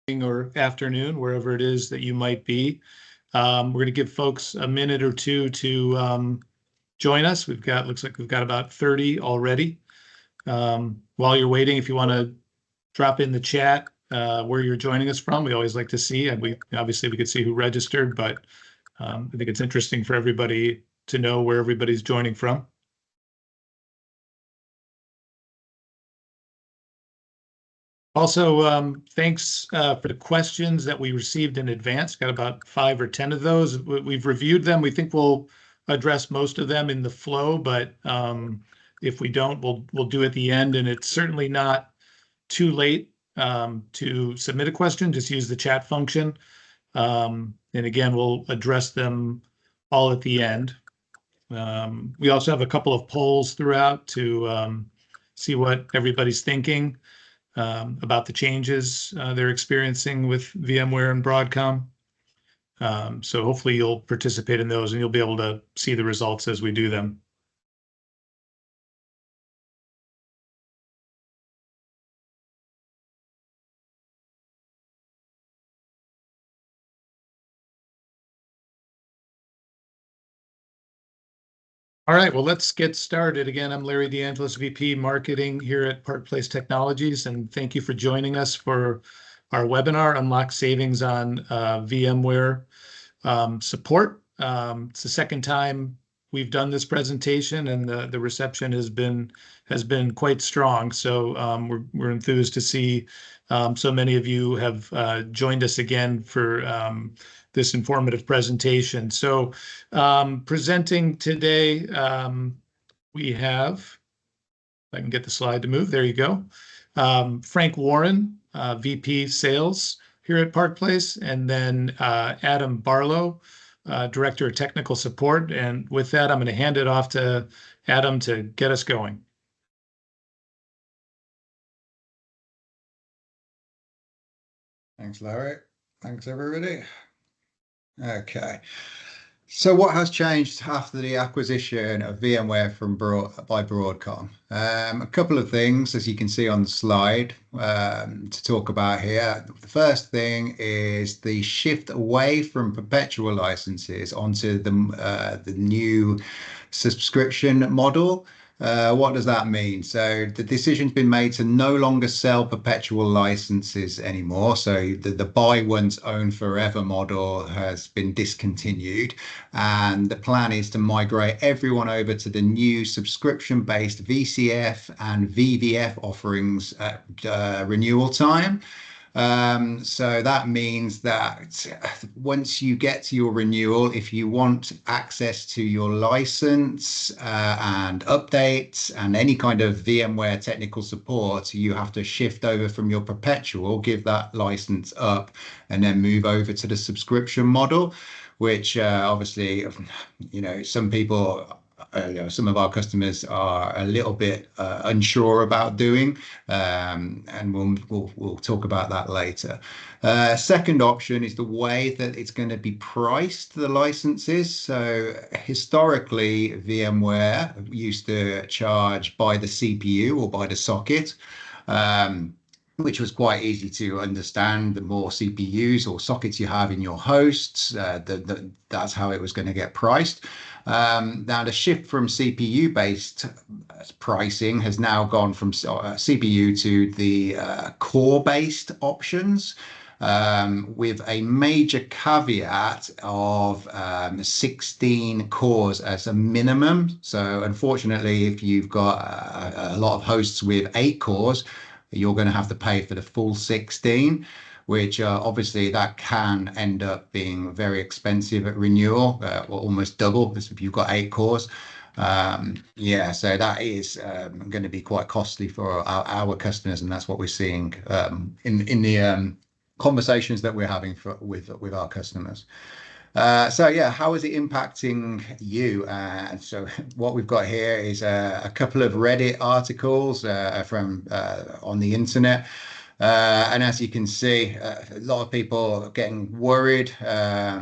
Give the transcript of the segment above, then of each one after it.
or afternoon, wherever it is that you might be. We're going to give folks a minute or two to join us. Looks like we've got about 30 already. While you're waiting, if you want to drop in the chat where you're joining us from, we always like to see, and obviously we could see who registered, but I think it's interesting for everybody to know where everybody's joining from. Also, thanks for the questions that we received in advance. Got about 5 or 10 of those. We've reviewed them. We think we'll address most of them in the flow, but if we don't, we'll do at the end. And it's certainly not too late to submit a question. Just use the chat function. And again, we'll address them all at the end. We also have a couple of polls throughout to see what everybody's thinking about the changes they're experiencing with VMware and Broadcom. So hopefully you'll participate in those and you'll be able to see the results as we do them. All right, well, let's get started. Again, I'm Larry DeAngelis, VP Marketing here at Park Place Technologies, and thank you for joining us for our webinar, Unlock Savings on VMware Support. It's the second time we've done this presentation, and the reception has been quite strong. So we're enthused to see so many of you have joined us again for this informative presentation. So presenting today, we have, if I can get the slide to move, there you go. Frank Warren, VP Sales here at Park Place, and then Adam Barlow, Director of Technical Support. And with that, I'm going to hand it off to Adam to get us going. Thanks, Larry. Thanks, everybody. Okay. So what has changed after the acquisition of VMware by Broadcom? A couple of things, as you can see on the slide, to talk about here. The first thing is the shift away from perpetual licenses onto the new subscription model. What does that mean? So the decision's been made to no longer sell perpetual licenses anymore. So the buy once, own forever model has been discontinued. And the plan is to migrate everyone over to the new subscription-based VCF and VVF offerings at renewal time. So that means that once you get to your renewal, if you want access to your license and updates and any kind of VMware technical support, you have to shift over from your perpetual, give that license up, and then move over to the subscription model, which obviously, some people, some of our customers are a little bit unsure about doing, and we'll talk about that later. Second option is the way that it's going to be priced, the licenses. So historically, VMware used to charge by the CPU or by the socket, which was quite easy to understand. The more CPUs or sockets you have in your hosts, that's how it was going to get priced. Now the shift from CPU-based pricing has now gone from CPU to the core-based options, with a major caveat of 16 cores as a minimum. So unfortunately, if you've got a lot of hosts with 8 cores, you're going to have to pay for the full 16, which obviously that can end up being very expensive at renewal, or almost double if you've got 8 cores. So that is going to be quite costly for our customers, and that's what we're seeing in the conversations that we're having with our customers. How is it impacting you? So what we've got here is a couple of Reddit articles from on the internet. And as you can see, a lot of people are getting worried, a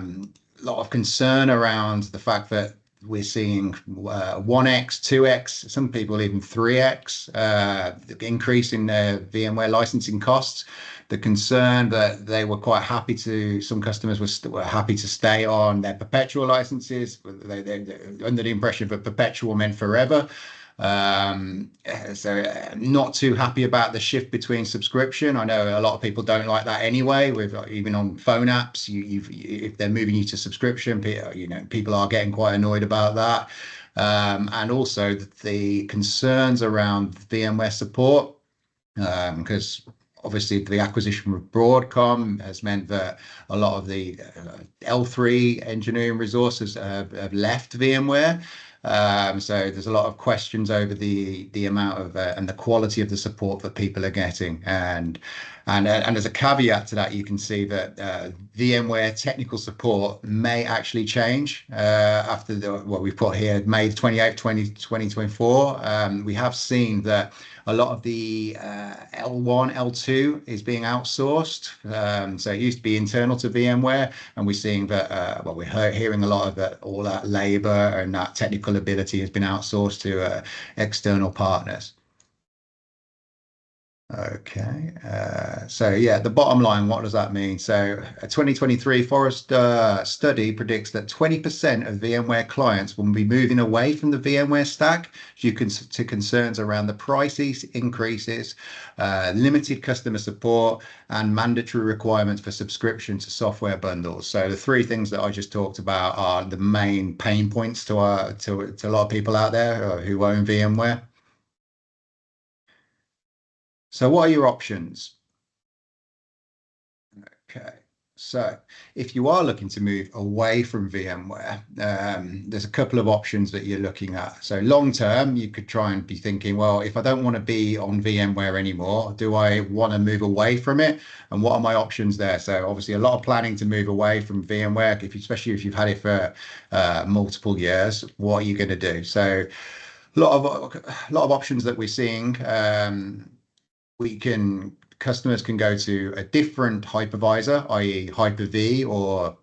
lot of concern around the fact that we're seeing 1x, 2x, some people even 3x increase in their VMware licensing costs. The concern that they were quite happy to, some customers were happy to stay on their perpetual licenses. They're under the impression that perpetual meant forever. So not too happy about the shift between subscription. I know a lot of people don't like that anyway. With even on phone apps, if they're moving you to subscription, people are getting quite annoyed about that. And also the concerns around VMware support, because obviously the acquisition of Broadcom has meant that a lot of the L3 engineering resources have left VMware. So there's a lot of questions over the amount of and the quality of the support that people are getting, and as a caveat to that, you can see that VMware technical support may actually change after what we've put here, May 28th, 2024. We have seen that a lot of the L1, L2 is being outsourced. So it used to be internal to VMware, and we're seeing that, we're hearing a lot of that, all that labor and that technical ability has been outsourced to external partners. Okay, so yeah, the bottom line, what does that mean? So a 2023 Forrester study predicts that 20% of VMware clients will be moving away from the VMware stack due to concerns around the prices increases, limited customer support, and mandatory requirements for subscription to software bundles. So the three things that I just talked about are the main pain points to a lot of people out there who own VMware. So what are your options? Okay, so if you are looking to move away from VMware, there's a couple of options that you're looking at. So long term, you could try and be thinking, well, if I don't want to be on VMware anymore, do I want to move away from it? And what are my options there? So obviously a lot of planning to move away from VMware, especially if you've had it for multiple years. What are you going to do? So a lot of options that we're seeing. Customers can go to a different hypervisor, i.e. Hyper-V, or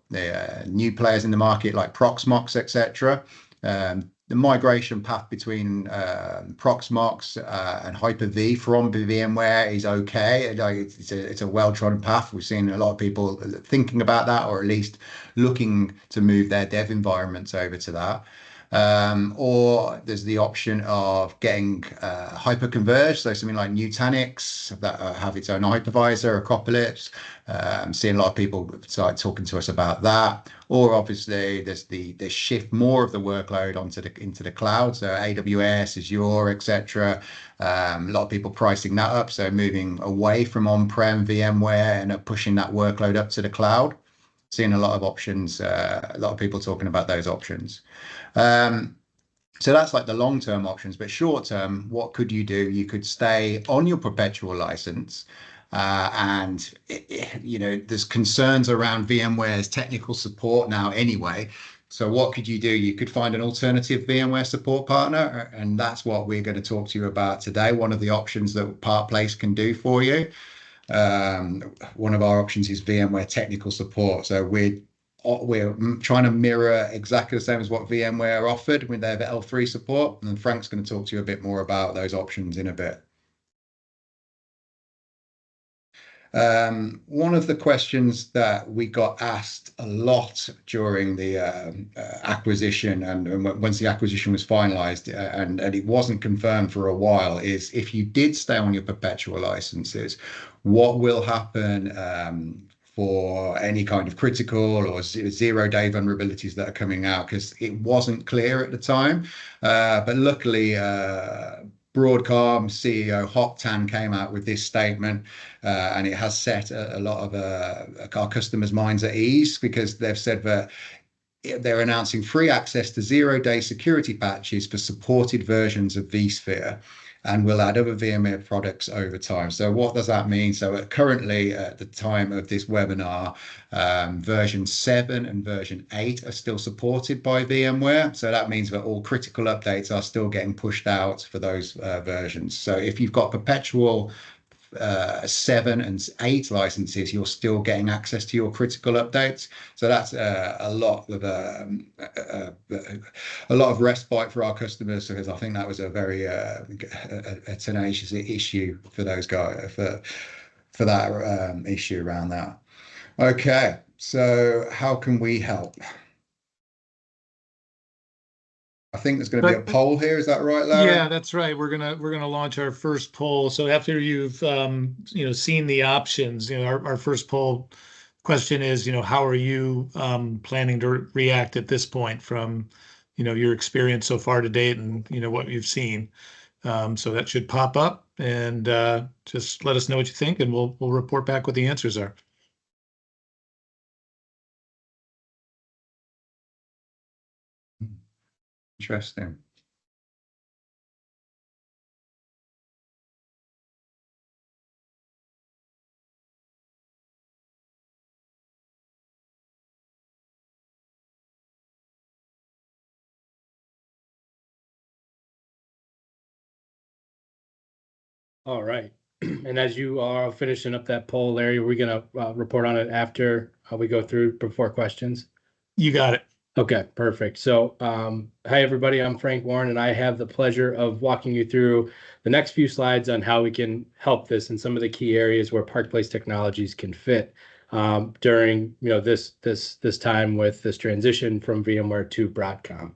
new players in the market like Proxmox, etc. The migration path between Proxmox and Hyper-V from VMware is okay. It's a well-trodden path. We've seen a lot of people thinking about that, or at least looking to move their dev environments over to that. Or there's the option of getting hyper-converged, so something like Nutanix that have its own hypervisor, Acropolis. Seeing a lot of people start talking to us about that. Or obviously there's the shift more of the workload into the cloud, so AWS, Azure, etc. A lot of people pricing that up, so moving away from on-prem VMware and pushing that workload up to the cloud. Seeing a lot of options, a lot of people talking about those options. So that's like the long-term options, but short-term, what could you do? You could stay on your perpetual license, and there's concerns around VMware's technical support now anyway. So what could you do? You could find an alternative VMware support partner, and that's what we're going to talk to you about today. One of the options that Place can do for you. One of our options is VMware technical support. So we're trying to mirror exactly the same as what VMware offered with their L3 support. And Frank's going to talk to you a bit more about those options in a bit. One of the questions that we got asked a lot during the acquisition and once the acquisition was finalized and it wasn't confirmed for a while is, if you did stay on your perpetual licenses, what will happen for any kind of critical or zero-day vulnerabilities that are coming out? Because it wasn't clear at the time. But luckily, Broadcom CEO Hock Tan came out with this statement, and it has set a lot of our customers' minds at ease, because they've said that they're announcing free access to zero-day security patches for supported versions of vSphere, and will add other VMware products over time. So what does that mean? So currently, at the time of this webinar, version 7 and version 8 are still supported by VMware. So that means that all critical updates are still getting pushed out for those versions. So if you've got perpetual 7 and 8 licenses, you're still getting access to your critical updates. So that's a lot of respite for our customers, because I think that was a very a tenacious issue for those guys, for that issue around that. Okay, so how can we help? I think there's going to be a poll here. Is that right, Larry? Yeah, that's right. We're gonna launch our first poll. So after you've seen the options, our first poll question is, how are you planning to react at this point from your experience so far to date and what you've seen. So that should pop up, and just let us know what you think, and we'll report back what the answers are. Interesting. All right. And as you are finishing up that poll, Larry, we're going to report on it after we go through before questions. You got it. Okay, perfect. So, hi, everybody. I'm Frank Warren, and I have the pleasure of walking you through the next few slides on how we can help this and some of the key areas where Park Place Technologies can fit during this time with this transition from VMware to Broadcom.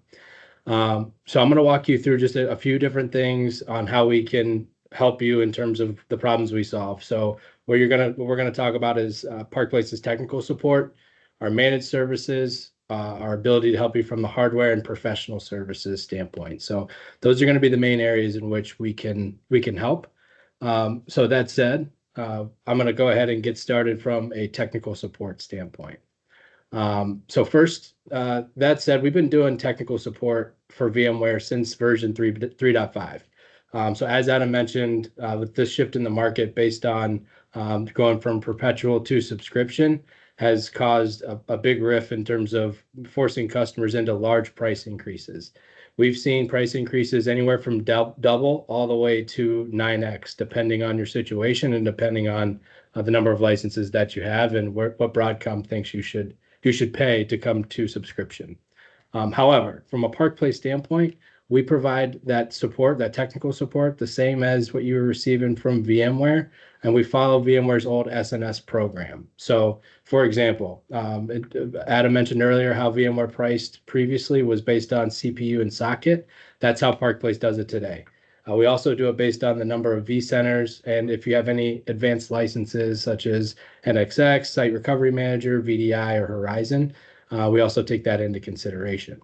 So I'm going to walk you through just a few different things on how we can help you in terms of the problems we solve. So what we're going to talk about is Park Place's technical support, our managed services, our ability to help you from the hardware and professional services standpoint. So those are going to be the main areas in which we can help. So that said, I'm going to go ahead and get started from a technical support standpoint. So first, that said, we've been doing technical support for VMware since version 3.5. So as Adam mentioned, with this shift in the market based on going from perpetual to subscription has caused a big rift in terms of forcing customers into large price increases. We've seen price increases anywhere from double all the way to 9x, depending on your situation and depending on the number of licenses that you have and what Broadcom thinks you should pay to come to subscription. However, from a Park Place standpoint, we provide that support, that technical support, the same as what you were receiving from VMware, and we follow VMware's old SNS program. So, for example, Adam mentioned earlier how VMware priced previously was based on CPU and socket. That's how Park Place does it today. We also do it based on the number of vCenters, and if you have any advanced licenses such as NXX, Site Recovery Manager, VDI, or Horizon, we also take that into consideration.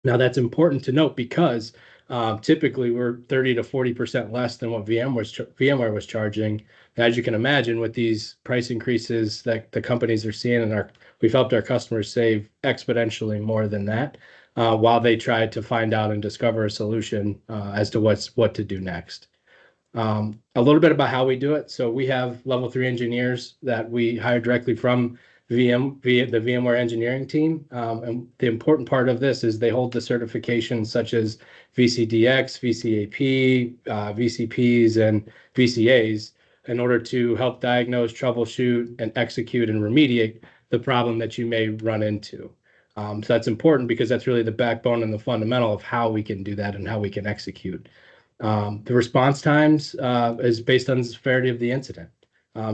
Now, that's important to note because typically we're 30 to 40% less than what VMware was charging. And as you can imagine, with these price increases that the companies are seeing, and we've helped our customers save exponentially more than that while they try to find out and discover a solution as to what to do next. A little bit about how we do it. So we have level 3 engineers that we hire directly from the VMware engineering team. And the important part of this is they hold the certifications such as VCDX, VCAP, VCPs, and VCAs in order to help diagnose, troubleshoot, and execute and remediate the problem that you may run into. So that's important because that's really the backbone and the fundamental of how we can do that and how we can execute. The response times is based on the severity of the incident.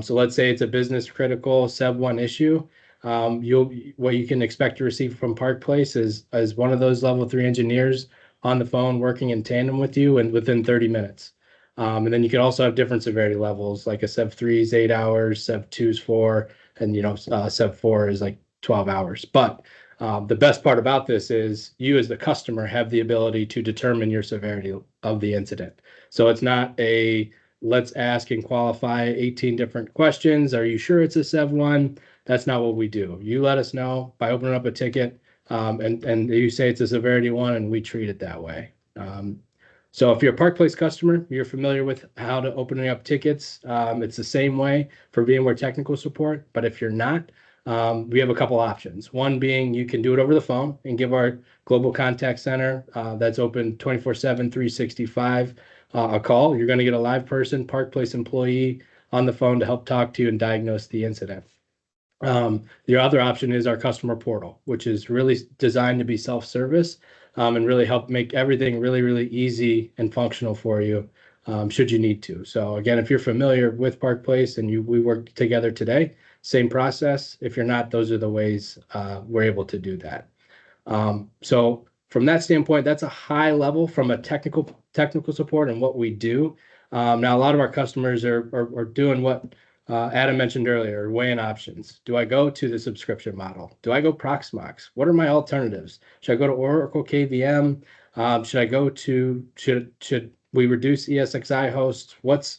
So let's say it's a business critical SEV 1 issue. What you can expect to receive from Park Place is one of those level 3 engineers on the phone working in tandem with you and within 30 minutes. And then you can also have different severity levels, like a SEV 3 is 8 hours, SEV 2 is 4, and SEV 4 is like 12 hours. But the best part about this is you as the customer have the ability to determine your severity of the incident. So it's not a let's ask and qualify 18 different questions. Are you sure it's a SEV 1? That's not what we do. You let us know by opening up a ticket and you say it's a severity 1 and we treat it that way. So if you're a Park Place customer, you're familiar with how to open up tickets. It's the same way for VMware technical support, but if you're not, we have a couple options. One being you can do it over the phone and give our global contact center that's open 24/7, 365 a call. You're going to get a live person, Park Place employee on the phone to help talk to you and diagnose the incident. The other option is our customer portal, which is really designed to be self-service and really help make everything really, really easy and functional for you should you need to. So again, if you're familiar with Park Place and we work together today, same process. If you're not, those are the ways we're able to do that. So from that standpoint, that's a high level from a technical support and what we do. Now, a lot of our customers are doing what Adam mentioned earlier, weighing options. Do I go to the subscription model? Do I go Proxmox? What are my alternatives? Should I go to Oracle KVM? Should I go to, should we reduce ESXi hosts? What's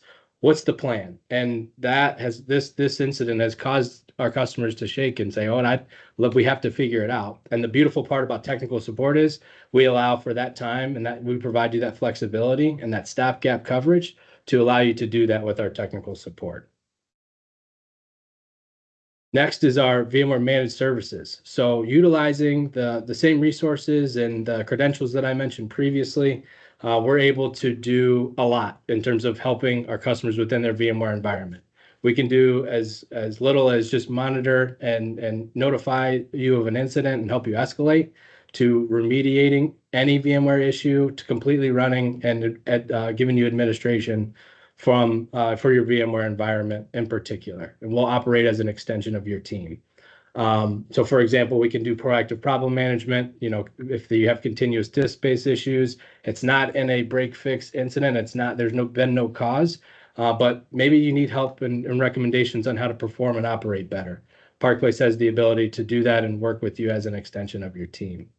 the plan? And that has, this incident has caused our customers to shake and say, oh, look, we have to figure it out. And the beautiful part about technical support is we allow for that time and that we provide you that flexibility and that stopgap coverage to allow you to do that with our technical support. Next is our VMware managed services. So utilizing the same resources and the credentials that I mentioned previously, we're able to do a lot in terms of helping our customers within their VMware environment. We can do as little as just monitor and notify you of an incident and help you escalate, to remediating any VMware issue, to completely running and giving you administration for your VMware environment in particular, and we'll operate as an extension of your team. So for example, we can do proactive problem management. You know, if you have continuous disk space issues, it's not in a break fix incident, there's been no cause, but maybe you need help and recommendations on how to perform and operate better. Park Place has the ability to do that and work with you as an extension of your team.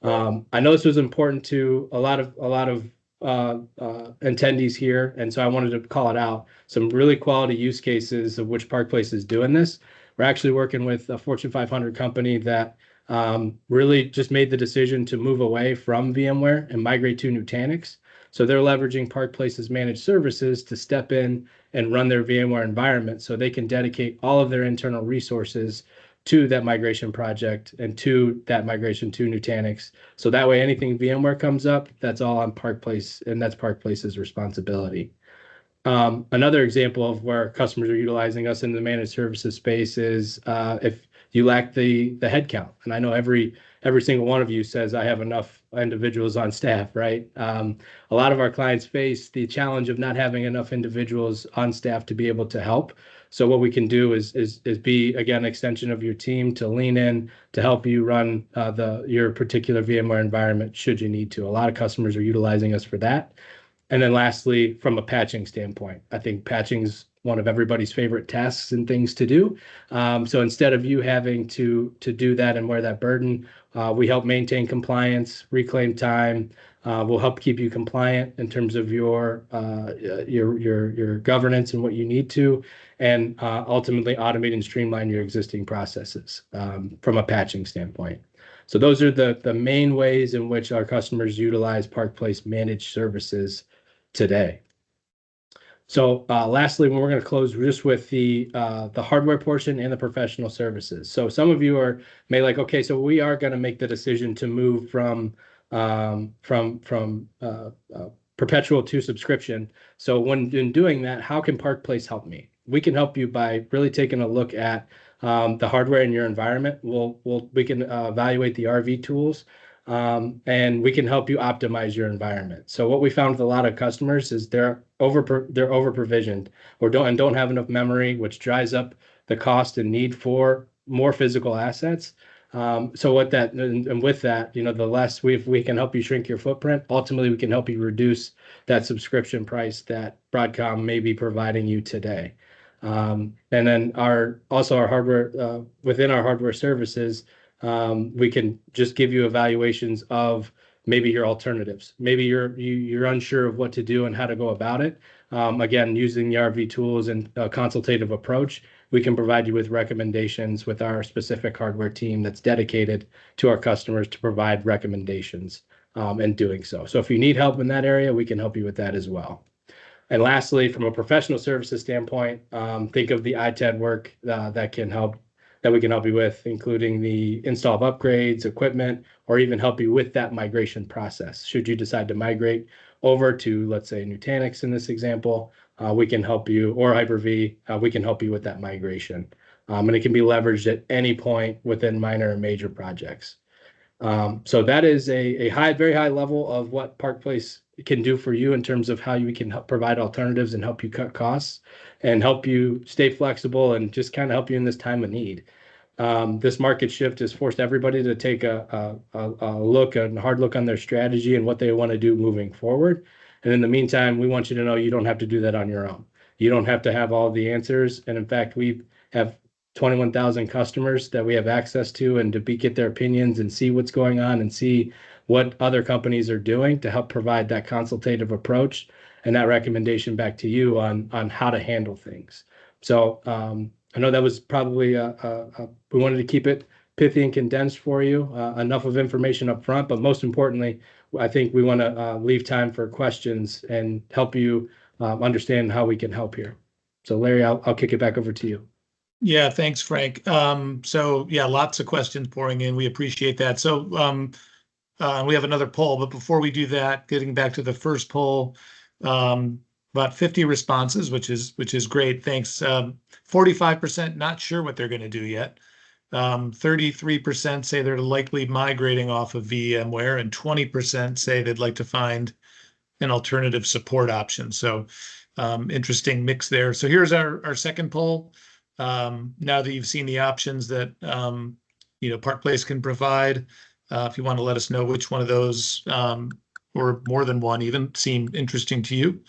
I know this was important to a lot of attendees here, and so I wanted to call it out. Some really quality use cases of which Park Place is doing this. We're actually working with a Fortune 500 company that really just made the decision to move away from VMware and migrate to Nutanix. So they're leveraging Park Place's managed services to step in and run their VMware environment so they can dedicate all of their internal resources to that migration project and to that migration to Nutanix. So that way, anything VMware comes up, that's all on Park Place, and that's Park Place's responsibility. Another example of where customers are utilizing us in the managed services space is if you lack the headcount. And I know every single one of you says, I have enough individuals on staff, right? A lot of our clients face the challenge of not having enough individuals on staff to be able to help. So what we can do is be, again, extension of your team to lean in to help you run your particular VMware environment should you need to. A lot of customers are utilizing us for that. And then lastly, from a patching standpoint, I think patching is one of everybody's favorite tasks and things to do. So instead of you having to do that and wear that burden, we help maintain compliance, reclaim time. We'll help keep you compliant in terms of your governance and what you need to, and ultimately automate and streamline your existing processes from a patching standpoint. So those are the main ways in which our customers utilize Park Place managed services today. So lastly, we're going to close just with the hardware portion and the professional services. So some of you may like, okay, so we are going to make the decision to move from perpetual to subscription. So when in doing that, how can Park Place help me? We can help you by really taking a look at the hardware in your environment. We can evaluate the RV tools. And we can help you optimize your environment. So what we found with a lot of customers is they're over provisioned or don't have enough memory, which drives up the cost and need for more physical assets. So with that, the less we can help you shrink your footprint. Ultimately, we can help you reduce that subscription price that Broadcom may be providing you today. And then our hardware within our hardware services. We can just give you evaluations of maybe your alternatives. Maybe you're unsure of what to do and how to go about it. Again, using the RV tools and a consultative approach, we can provide you with recommendations with our specific hardware team that's dedicated to our customers to provide recommendations in doing so. So if you need help in that area, we can help you with that as well. And lastly, from a professional services standpoint, think of the ITAD work that we can help you with, including the install of upgrades, equipment, or even help you with that migration process. Should you decide to migrate over to, let's say, Nutanix in this example, we can help you, or Hyper-V, we can help you with that migration. And it can be leveraged at any point within minor and major projects. So that is a very high level of what Park Place can do for you in terms of how you can help provide alternatives and help you cut costs and help you stay flexible and just kind of help you in this time of need. This market shift has forced everybody to take a hard look on their strategy and what they want to do moving forward. And in the meantime, we want you to know you don't have to do that on your own. You don't have to have all the answers. And in fact, we have 21,000 customers that we have access to, and to get their opinions and see what's going on and see what other companies are doing to help provide that consultative approach and that recommendation back to you on how to handle things. So I know that was probably we wanted to keep it pithy and condensed for you, enough of information up front, but most importantly, I think we want to leave time for questions and help you understand how we can help here. So Larry, I'll kick it back over to you. Yeah, thanks, Frank. So yeah, lots of questions pouring in. We appreciate that. So we have another poll, but before we do that, getting back to the first poll, about 50 responses, which is great. Thanks. 45% not sure what they're going to do yet. 33% say they're likely migrating off of VMware, and 20% say they'd like to find an alternative support option. So interesting mix there. So here's our second poll. Now that you've seen the options that Park Place can provide, if you want to let us know which one of those, or more than one even, seem interesting to you,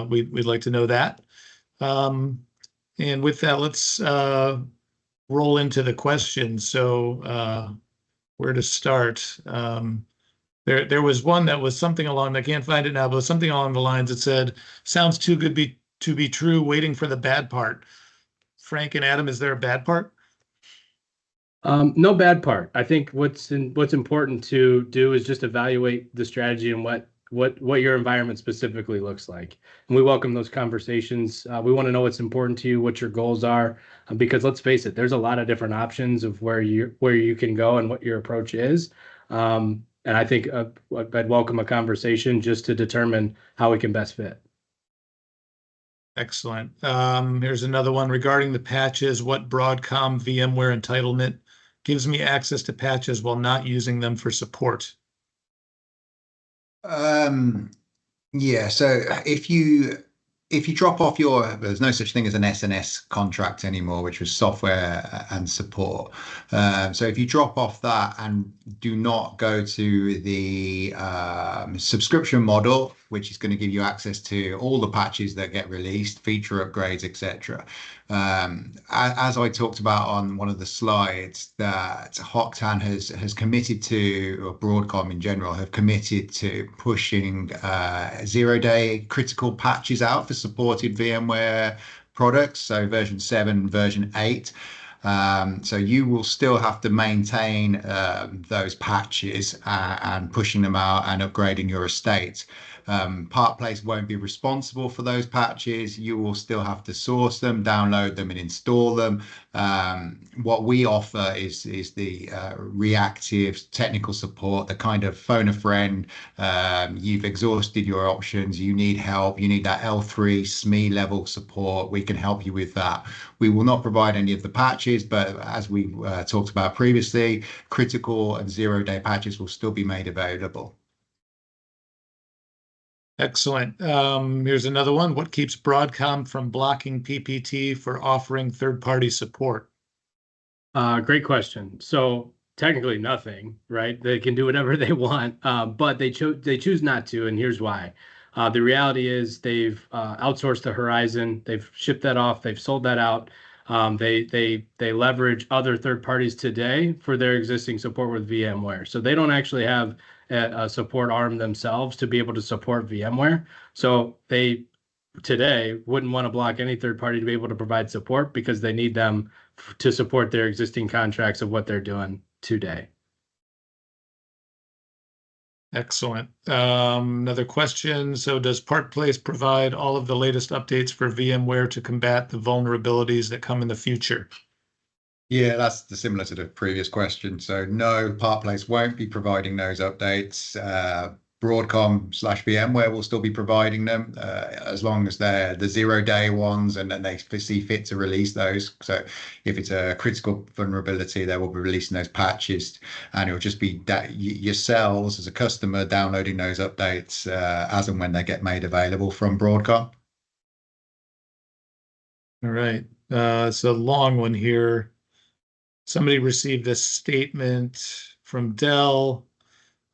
we'd like to know that. And with that, let's roll into the questions. So where to start? There was one that was something along, I can't find it now, but something along the lines that said, "Sounds too good to be true, waiting for the bad part." Frank and Adam, is there a bad part? No bad part. I think what's important to do is just evaluate the strategy and what your environment specifically looks like. And we welcome those conversations. We want to know what's important to you, what your goals are, because let's face it, there's a lot of different options of where you can go and what your approach is. And I think I'd welcome a conversation just to determine how we can best fit. Excellent. Here's another one regarding the patches. What Broadcom VMware entitlement gives me access to patches while not using them for support? Yeah, so if you drop off there's no such thing as an SNS contract anymore, which was software and support. So if you drop off that and do not go to the subscription model, which is going to give you access to all the patches that get released, feature upgrades, etc. As I talked about on one of the slides, that Hocktan has committed to, or Broadcom in general, have committed to pushing 0-day critical patches out for supported VMware products, so version 7, version 8. So you will still have to maintain those patches and pushing them out and upgrading your estate. Park Place won't be responsible for those patches. You will still have to source them, download them, and install them. What we offer is the reactive technical support, the kind of phone a friend. You've exhausted your options, you need help, you need that L3 SME level support. We can help you with that. We will not provide any of the patches, but as we talked about previously, critical and 0-day patches will still be made available. Excellent. Here's another one. What keeps Broadcom from blocking PPT for offering third-party support? Great question. So technically nothing, right? They can do whatever they want, but they choose not to, and here's why. The reality is they've outsourced to Horizon. They've shipped that off. They've sold that out. They leverage other third parties today for their existing support with VMware. So they don't actually have a support arm themselves to be able to support VMware. So they today wouldn't want to block any third party to be able to provide support because they need them to support their existing contracts of what they're doing today. Excellent. Another question. So does Park Place provide all of the latest updates for VMware to combat the vulnerabilities that come in the future? Yeah, that's similar to the previous question. So no, Park Place won't be providing those updates. Broadcom/VMware will still be providing them as long as they're the 0-day ones, and then they see fit to release those. So if it's a critical vulnerability, they will be releasing those patches, and it will just be that yourselves as a customer downloading those updates as and when they get made available from Broadcom. All right. It's a long one here. Somebody received a statement from Dell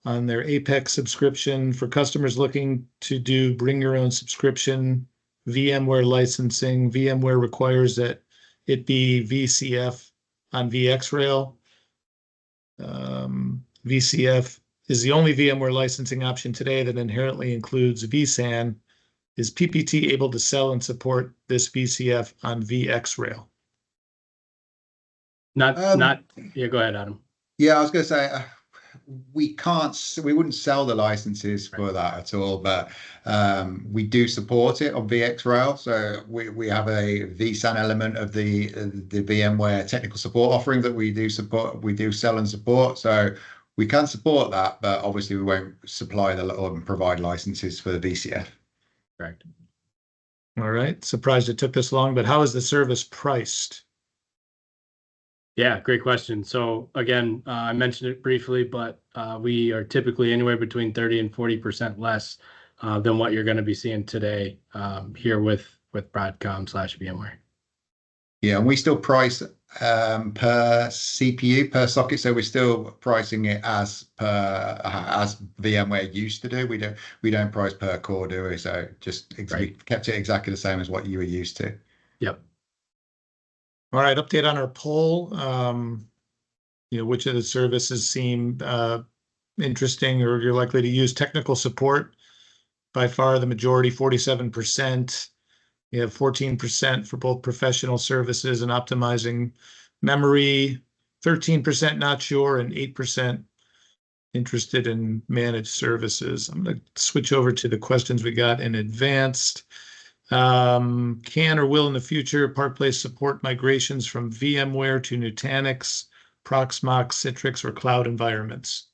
on their Apex subscription for customers looking to do bring your own subscription, VMware licensing. VMware requires that it be VCF on VxRail. VCF is the only VMware licensing option today that inherently includes vSAN. Is PPT able to sell and support this VCF on VxRail? Yeah, go ahead, Adam. Yeah, I was going to say we wouldn't sell the licenses for that at all, but we do support it on VxRail. So we have a vSAN element of the VMware technical support offering that we do support. We do sell and support. So we can support that, but obviously we won't supply or provide licenses for the VCF. Correct. All right. Surprised it took this long, but how is the service priced? Yeah, great question. So again, I mentioned it briefly, but we are typically anywhere between 30 and 40% less than what you're going to be seeing today here with Broadcom/VMware. Yeah, and we still price per CPU per socket, so we're still pricing it as VMware used to do. We don't price per core, do we? So we kept it exactly the same as what you were used to. Yep. All right, update on our poll. Which of the services seem interesting or you're likely to use? Technical support, by far the majority, 47%. You have 14% for both professional services and optimizing memory, 13% not sure, and 8% interested in managed services. I'm going to switch over to the questions we got in advanced. Can or will in the future Park Place support migrations from VMware to Nutanix, Proxmox, Citrix, or cloud environments?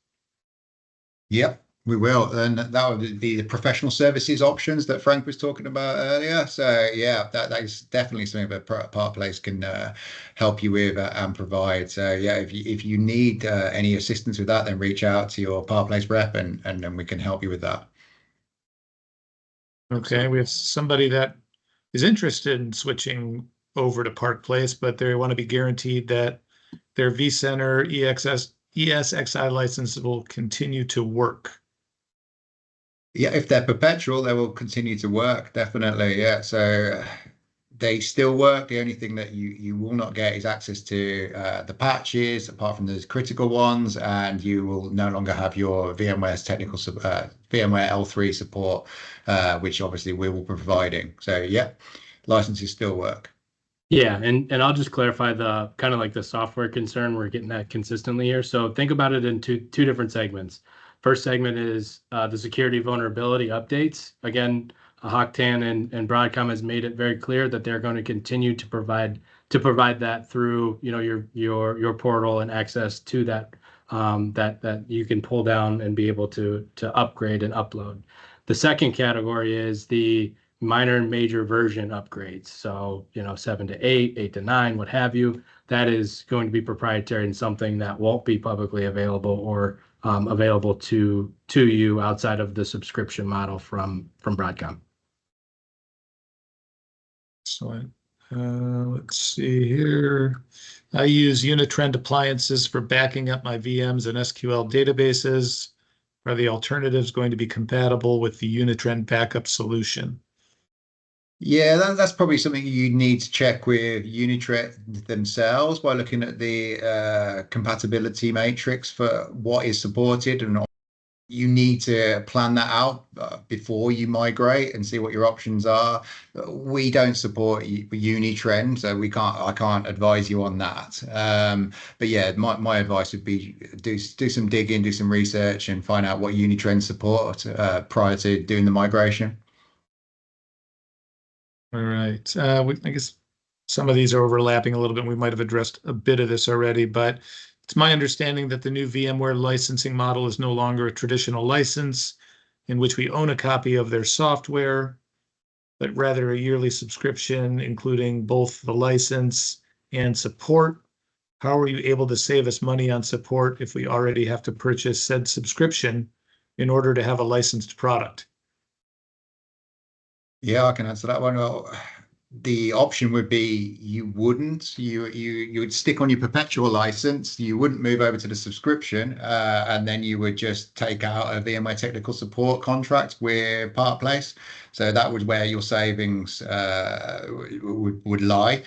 Yep, we will. And that would be the professional services options that Frank was talking about earlier. So yeah, that is definitely something that Park Place can help you with and provide. So yeah, if you need any assistance with that, then reach out to your Park Place rep and then we can help you with that. Okay, we have somebody that is interested in switching over to Park Place, but they want to be guaranteed that their vCenter ESXi license will continue to work. Yeah, if they're perpetual, they will continue to work, definitely. Yeah, so they still work. The only thing that you will not get is access to the patches, apart from those critical ones, and you will no longer have your VMware's technical VMware L3 support, which obviously we will be providing. So yeah, licenses still work. Yeah, and I'll just clarify the kind of like the software concern. We're getting that consistently here. So think about it in two different segments. First segment is the security vulnerability updates. Again, Hocktan and Broadcom has made it very clear that they're going to continue to provide that through your portal and access to that that you can pull down and be able to upgrade and upload. The second category is the minor and major version upgrades. So 7 to 8, 8 to 9, what have you. That is going to be proprietary and something that won't be publicly available or available to you outside of the subscription model from Broadcom. Excellent. Let's see here. I use Unitrend appliances for backing up my VMs and SQL databases. Are the alternatives going to be compatible with the Unitrend backup solution? Yeah, that's probably something you need to check with Unitrend themselves by looking at the compatibility matrix for what is supported, and you need to plan that out before you migrate and see what your options are. We don't support Unitrend, so I can't advise you on that. But yeah, my advice would be do some digging, do some research, and find out what Unitrend support prior to doing the migration. All right. I guess some of these are overlapping a little bit. We might have addressed a bit of this already, but it's my understanding that the new VMware licensing model is no longer a traditional license. in which we own a copy of their software, but rather a yearly subscription, including both the license and support. How are you able to save us money on support if we already have to purchase said subscription in order to have a licensed product? Yeah, I can answer that one. Well, the option would be you wouldn't. You would stick on your perpetual license. You wouldn't move over to the subscription, and then you would just take out a VMware technical support contract with Parkplace. So that was where your savings would lie.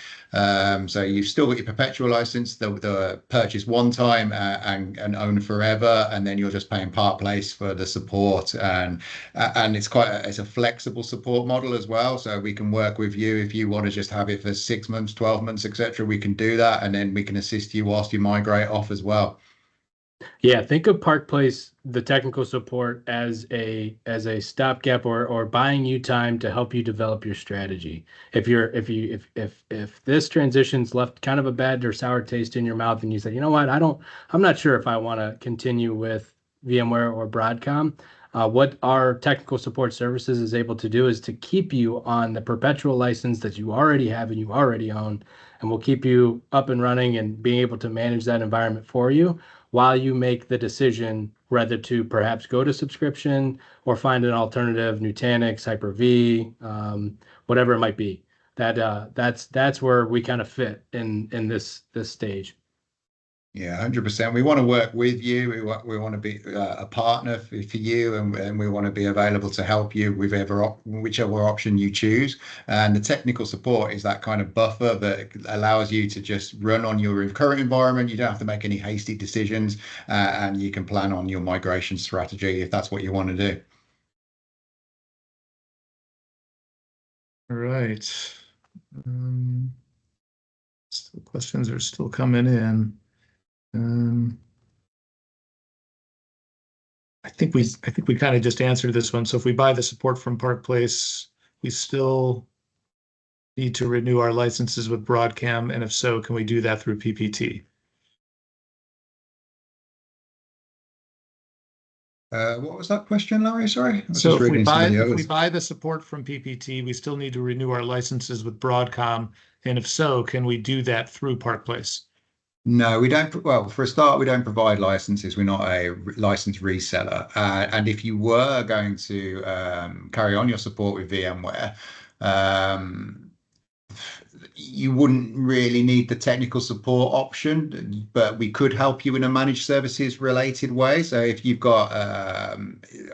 So you've still got your perpetual license, the purchase one time and own forever, and then you're just paying Parkplace for the support. And it's it's a flexible support model as well. So we can work with you if you want to just have it for 6 months, 12 months, etc. We can do that, and then we can assist you whilst you migrate off as well. Yeah, think of Parkplace, the technical support, as a stopgap or buying you time to help you develop your strategy. If this transition's left kind of a bad or sour taste in your mouth, and you say, you know what, I'm not sure if I want to continue with VMware or Broadcom. What our technical support services is able to do is to keep you on the perpetual license that you already have and you already own, and we'll keep you up and running and being able to manage that environment for you while you make the decision whether to perhaps go to subscription or find an alternative, Nutanix, Hyper-V, whatever it might be. That's where we kind of fit in this stage. Yeah, 100%. We want to work with you. We want to be a partner for you, and we want to be available to help you with whichever option you choose. And the technical support is that kind of buffer that allows you to just run on your current environment. You don't have to make any hasty decisions, and you can plan on your migration strategy if that's what you want to do. All right. Still questions are still coming in. I think we kind of just answered this one. So if we buy the support from Parkplace, we still need to renew our licenses with Broadcom, and if so, can we do that through PPT? What was that question, Larry? Sorry. So if we buy the support from PPT, we still need to renew our licenses with Broadcom, and if so, can we do that through Parkplace? No, we don't. Well, for a start, we don't provide licenses. We're not a license reseller. And if you were going to carry on your support with VMware, you wouldn't really need the technical support option, but we could help you in a managed services related way. So if you've got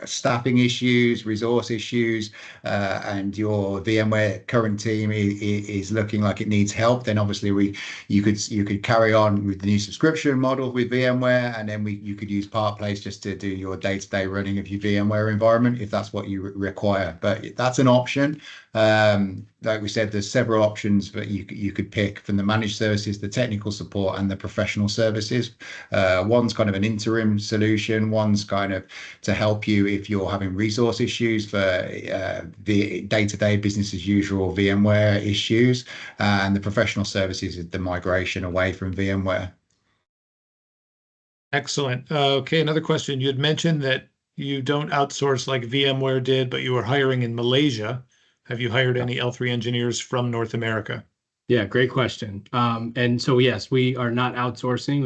staffing issues, resource issues, and your VMware current team is looking like it needs help, then obviously you could carry on with the new subscription model with VMware, and then you could use Parkplace just to do your day-to-day running of your VMware environment if that's what you require. But that's an option. Like we said, there's several options that you could pick from the managed services, the technical support, and the professional services. One's kind of an interim solution. One's kind of to help you if you're having resource issues for the day-to-day business as usual VMware issues. And the professional services is the migration away from VMware. Excellent. Okay, another question. You had mentioned that you don't outsource like VMware did, but you were hiring in Malaysia. Have you hired any L3 engineers from North America? Yeah, great question. And so, yes, we are not outsourcing.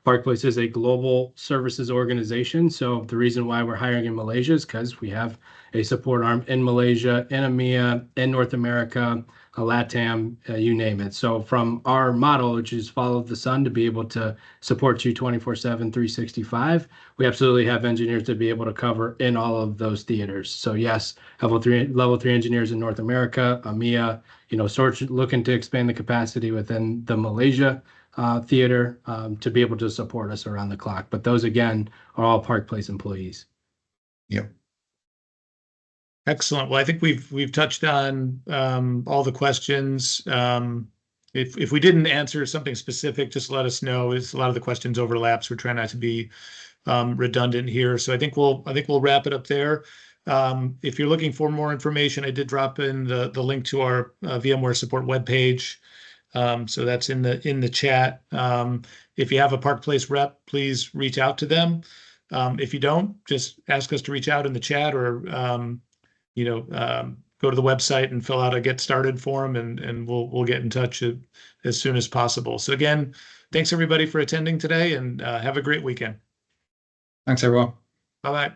Parkplace is a global services organization. So the reason why we're hiring in Malaysia is because we have a support arm in Malaysia, in EMEA, in North America, LATAM, you name it. So from our model, which is follow the sun to be able to support you 24/7, 365, we absolutely have engineers to be able to cover in all of those theaters. So yes, level three engineers in North America, EMEA, looking to expand the capacity within the Malaysia theater to be able to support us around the clock. But those, again, are all Parkplace employees. Yep. Excellent. Well, I think we've touched on all the questions. If we didn't answer something specific, just let us know. A lot of the questions overlaps. We're trying not to be redundant here. So I think we'll wrap it up there. If you're looking for more information, I did drop in the link to our VMware Support webpage. So that's in the chat. If you have a Parkplace rep, please reach out to them. If you don't, just ask us to reach out in the chat, or go to the website and fill out a get started form, and we'll get in touch as soon as possible. So again, thanks everybody for attending today, and have a great weekend. Thanks, everyone. Bye bye.